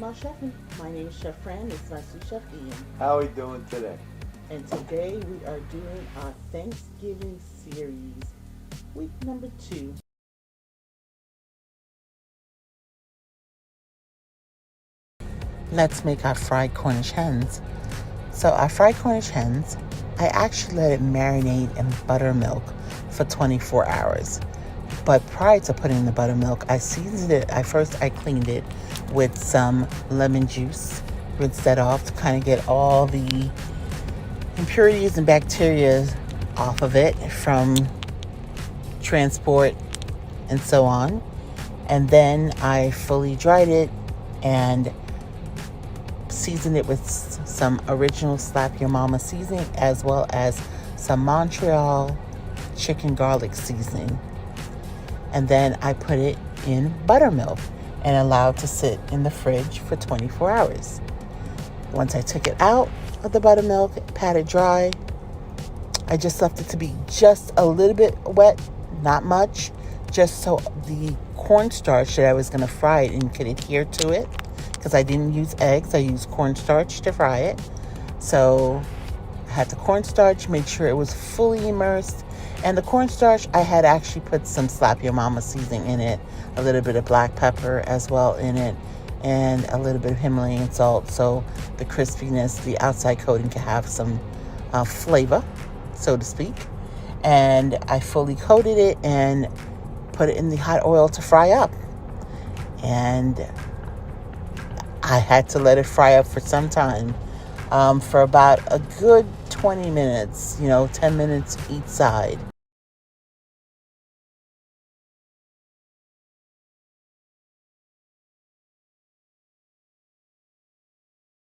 my chefing. My name is Chef Fran. It's my sous chef Ian. How are we doing today? And today we are doing our Thanksgiving series, week number 2. Let's make our fried Cornish hens. So our fried Cornish hens, I actually let it marinate in buttermilk for 24 hours. But prior to putting the buttermilk, I seasoned it. I cleaned it with some lemon juice, rinsed that off to kind of get all the impurities and bacteria off of it from transport and so on. And then I fully dried it and seasoned it with some original Slap Your Mama seasoning, as well as some Montreal chicken garlic seasoning. And then I put it in buttermilk and allowed to sit in the fridge for 24 hours. Once I took it out of the buttermilk, pat it dry, I just left it to be just a little bit wet, not much, just so the cornstarch that I was going to fry it and could adhere to it, because I didn't use eggs. I used cornstarch to fry it. So I had the cornstarch, made sure it was fully immersed. And the cornstarch, I had actually put some Slap Your Mama seasoning in it, a little bit of black pepper as well in it, and a little bit of Himalayan salt, so the crispiness, the outside coating can have some flavor, so to speak. And I fully coated it and put it in the hot oil to fry up. And I had to let it fry up for some time, for about a good 20 minutes, 10 minutes each side.